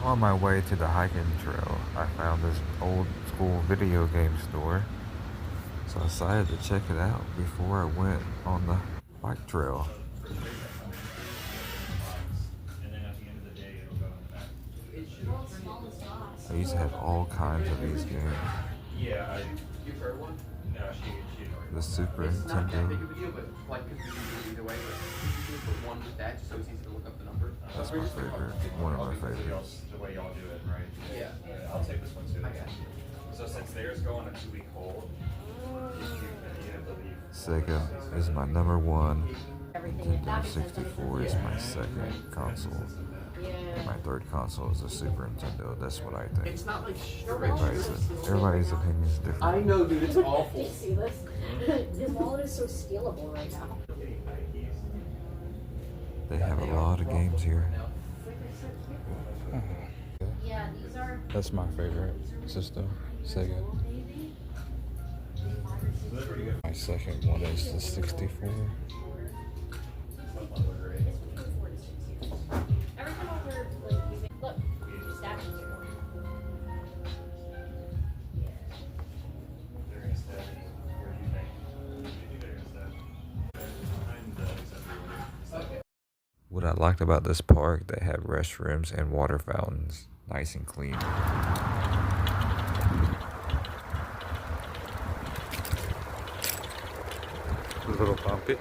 On my way to the hiking trail, I found this old school video game store. So I decided to check it out before I went on the bike trail. I used to have all kinds of these games. The Super Nintendo. That's my favorite. One of my favorites. The way y'all do it, right? Yeah. I'll take this one too. So since theirs go on a 2-week hold, Sega is my number one. Nintendo 64 is my second console. And my third console is a Super Nintendo. That's what I think. It's not like Everybody's opinion is different. I know, dude. It's awful. Do you see this? His wallet is so stealable right now. They have a lot of games here. Yeah, these are. That's my favorite system, Sega. My second one is the 64. Look, stacking here. What I liked about this park, they have restrooms and water fountains, nice and clean. A little bumpy.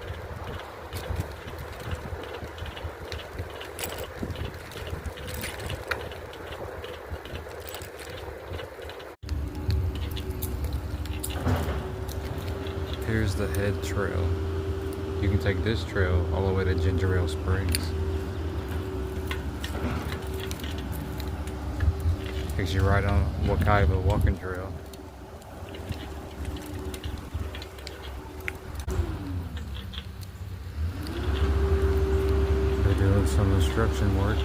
Here's the head trail. You can take this trail all the way to Ginger Ale Springs. Takes you right on Wakaiba walking trail. They're doing some construction work.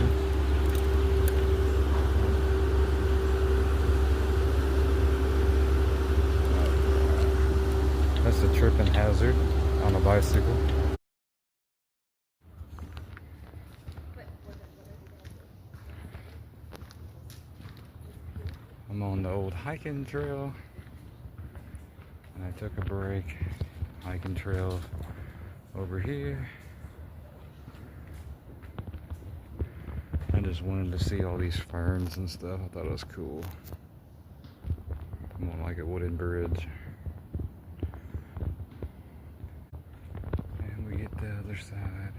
That's a tripping hazard on a bicycle. I'm on the old hiking trail and I took a break. Hiking trail over here. I just wanted to see all these ferns and stuff. I thought it was cool. I'm on like a wooden bridge. And we get the other side.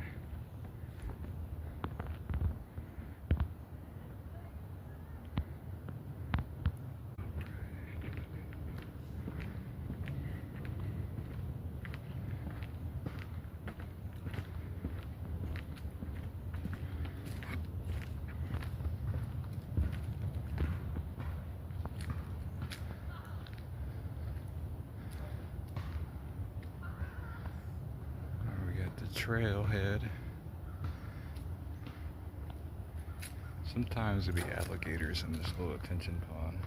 Trailhead. Sometimes there'll be alligators in this little attention pond.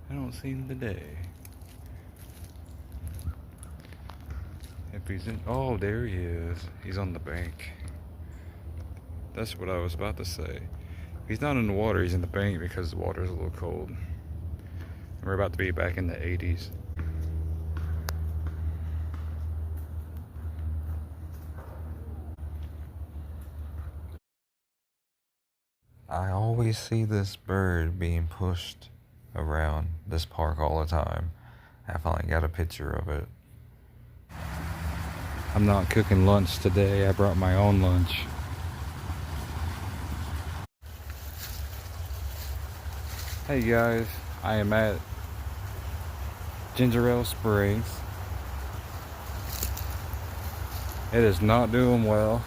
I don't see him today. If he's in, oh, there he is. He's on the bank. That's what I was about to say. If he's not in the water, he's in the bank because the water's a little cold. And we're about to be back in the 80s. I always see this bird being pushed around this park all the time. I finally got a picture of it. I'm not cooking lunch today. I brought my own lunch. Hey guys, I am at Ginger Ale Springs. It is not doing well.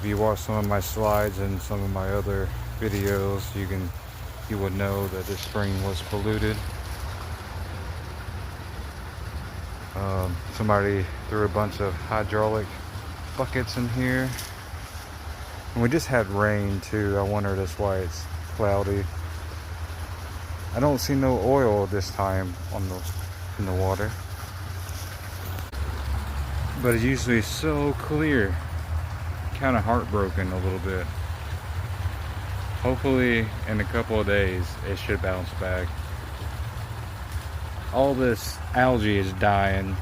If you watch some of my slides and some of my other videos, you would know that this spring was polluted. Somebody threw a bunch of hydraulic buckets in here. And we just had rain too. I wonder that's why it's cloudy. I don't see no oil this time in the water. But it's usually so clear. kind of heartbroken a little bit. Hopefully in a couple of days it should bounce back. All this algae is dying.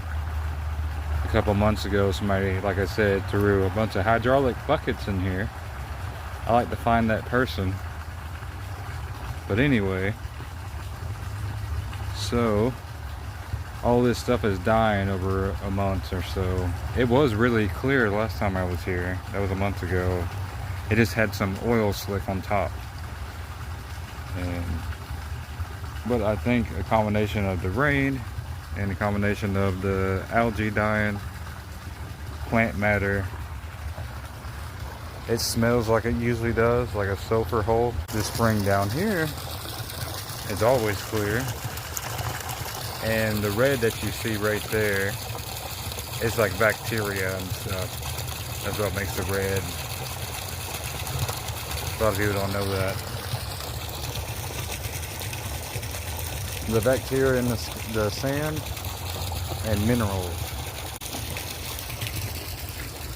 A couple months ago, somebody, like I said, threw a bunch of hydraulic buckets in here. I like to find that person. But anyway, so all this stuff is dying over a month or so. It was really clear last time I was here. That was a month ago. It just had some oil slick on top. But I think a combination of the rain and a combination of the algae dying, plant matter, it smells like it usually does, like a sulfur hole. This spring down here is always clear. And the red that you see right there is like bacteria and stuff. That's what makes it red. A lot of people don't know that. The bacteria in the sand and minerals.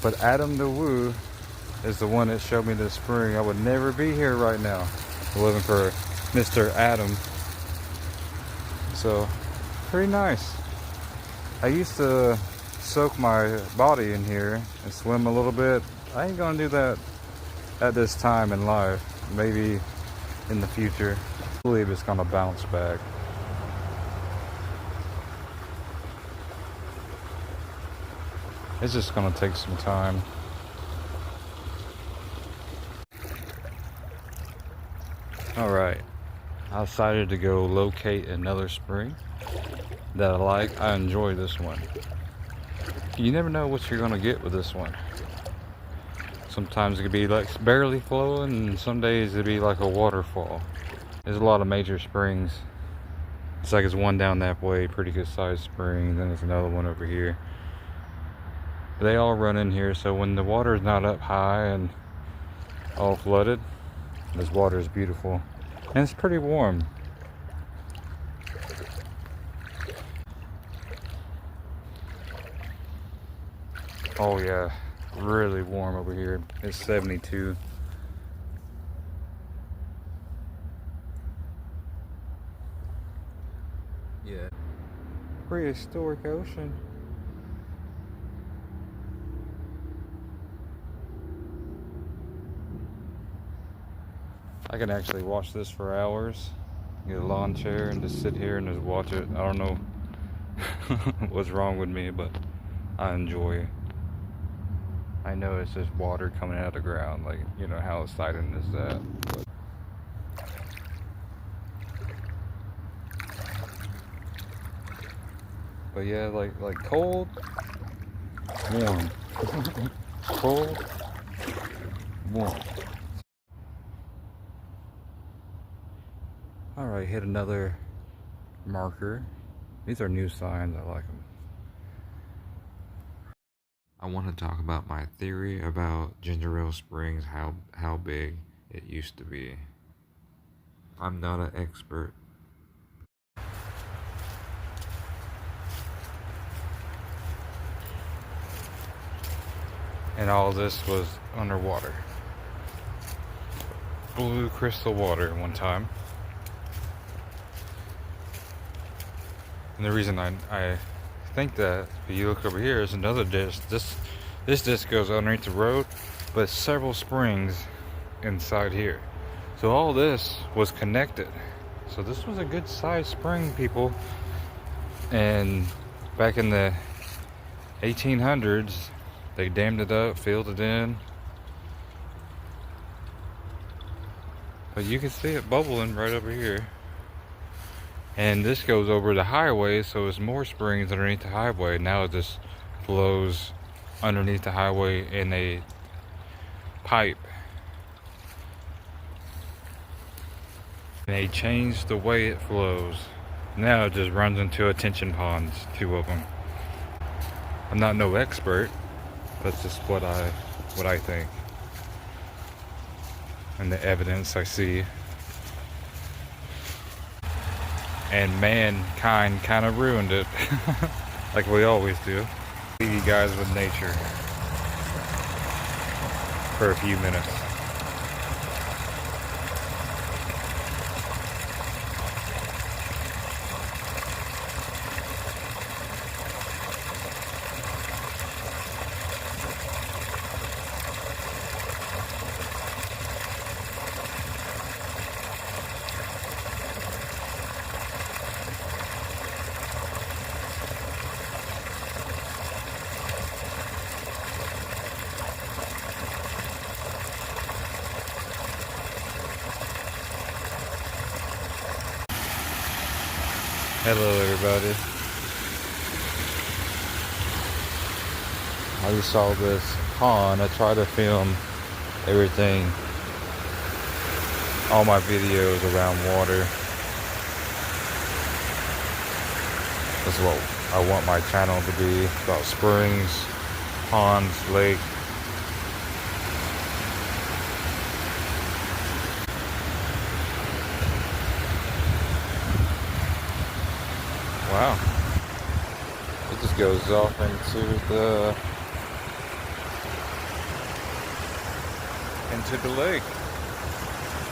But Adam the Woo is the one that showed me this spring. I would never be here right now if it wasn't for Mr. Adam. So, pretty nice. I used to soak my body in here and swim a little bit. I ain't gonna do that at this time in life. Maybe in the future. I believe it's gonna bounce back. It's just gonna take some time. Alright, I decided to go locate another spring that I like. I enjoy this one. You never know what you're gonna get with this one. Sometimes it could be like barely flowing, and some days it'd be like a waterfall. There's a lot of major springs. It's like it's one down that way, pretty good sized spring, then there's another one over here. They all run in here, so when the water is not up high and all flooded, this water is beautiful. And it's pretty warm. Oh yeah, really warm over here. It's 72. Yeah. Prehistoric ocean. I can actually watch this for hours. Get a lawn chair and just sit here and just watch it. I don't know what's wrong with me, but I enjoy it. I know it's just water coming out of the ground. Like, you know, how exciting is that? But yeah, like cold, warm. Cold, warm. Alright, hit another marker. These are new signs, I like them. I want to talk about my theory about Ginger Ale Springs, how big it used to be. I'm not an expert. And all this was underwater. Blue crystal water one time. And the reason I think that, if you look over here, is another disc. This disc goes underneath the road, but several springs inside here. So all this was connected. So this was a good sized spring, people. And back in the 1800s, they dammed it up, filled it in. But you can see it bubbling right over here. And this goes over the highway, so it's more springs underneath the highway. Now it just flows underneath the highway in a pipe. And they changed the way it flows. Now it just runs into attention ponds, 2 of them. I'm not no expert, that's just what I think. And the evidence I see. And mankind kind of ruined it, like we always do. Leave you guys with nature. for a few minutes. Hello everybody. I just saw this pond. I try to film everything, all my videos around water. That's what I want my channel to be, about springs, ponds, lake. Wow. It just goes off into the lake.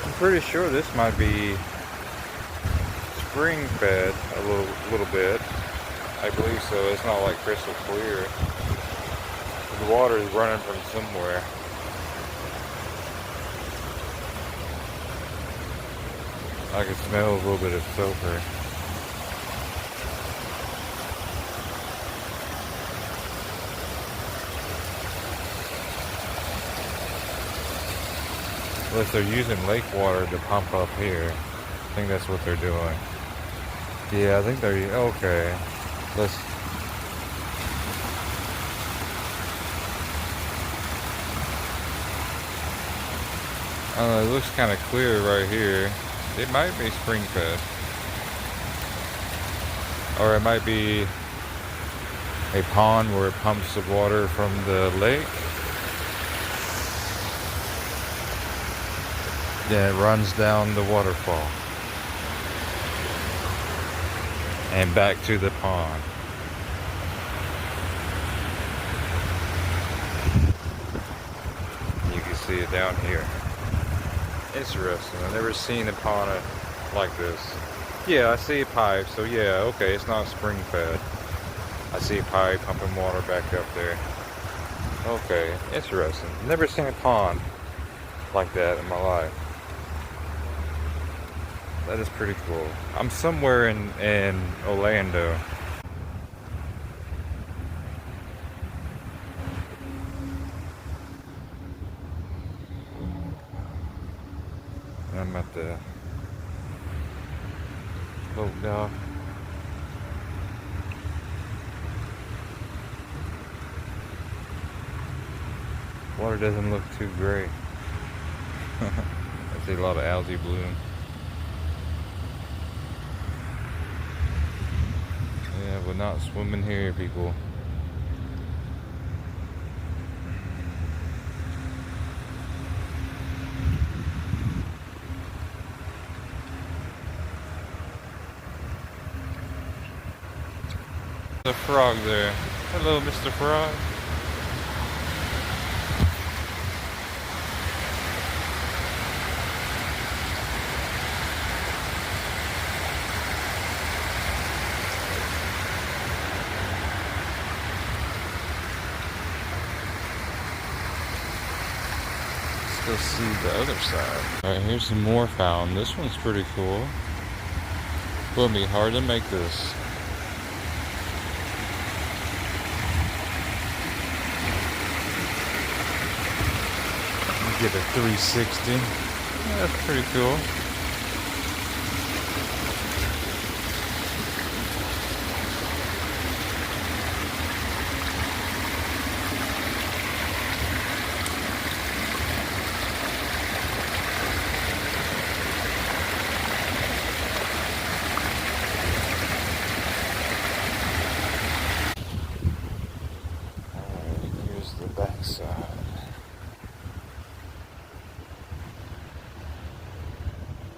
I'm pretty sure this might be spring fed a little bit. I believe so. It's not like crystal clear. The water is running from somewhere. I can smell a little bit of sulfur. Unless they're using lake water to pump up here. I think that's what they're doing. Yeah, I think they're, okay. Let's, I don't know, it looks kind of clear right here. It might be spring fed. Or it might be a pond where it pumps the water from the lake. Then it runs down the waterfall and back to the pond. You can see it down here. Interesting. I've never seen a pond like this. Yeah, I see a pipe, so yeah, okay, it's not spring fed. I see a pipe pumping water back up there. Okay, interesting. Never seen a pond like that in my life. That is pretty cool. I'm somewhere in Orlando. I'm at the boat dock. Water doesn't look too great. I see a lot of algae bloom. Yeah, we're not swimming here, people. The frog there. Hello, Mr. Frog. Go see the other side. Alright, here's some more fountain. This one's pretty cool. Will be hard to make this. Get a 360. Yeah, that's pretty cool. Backside.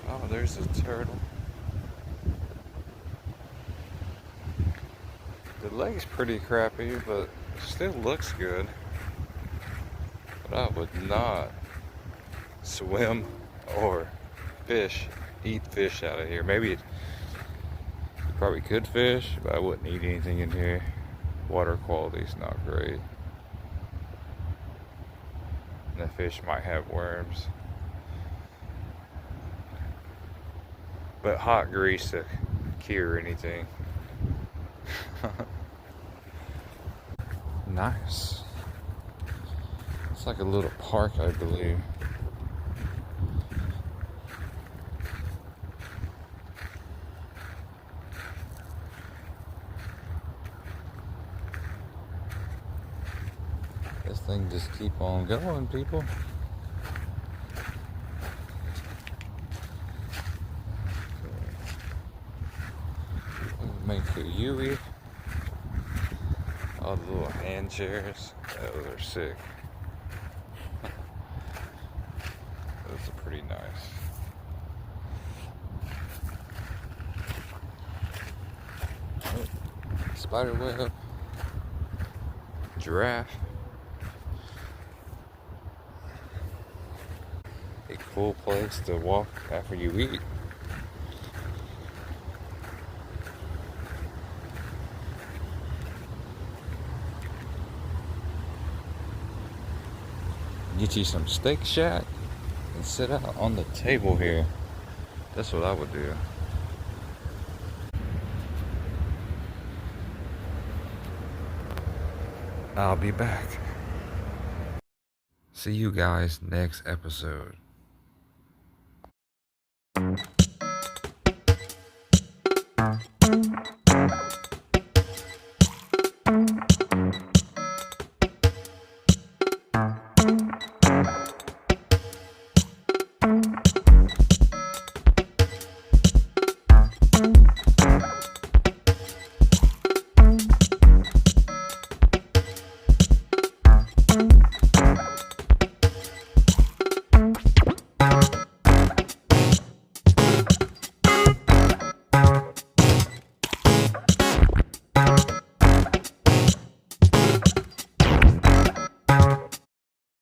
Oh, there's a turtle. The lake's pretty crappy, but still looks good. But I would not swim or eat fish out of here. Maybe you probably could fish, but I wouldn't eat anything in here. Water quality's not great. And the fish might have worms. But hot grease to cure anything. Nice. It's like a little park, I believe. This thing just keep on going, people. Make a Yui. All the little hand chairs. Those are sick. Those are pretty nice. Oh, spider web. Giraffe. A cool place to walk after you eat. Get you some Steak Shack and sit out on the table here. That's what I would do. I'll be back. See you guys next episode.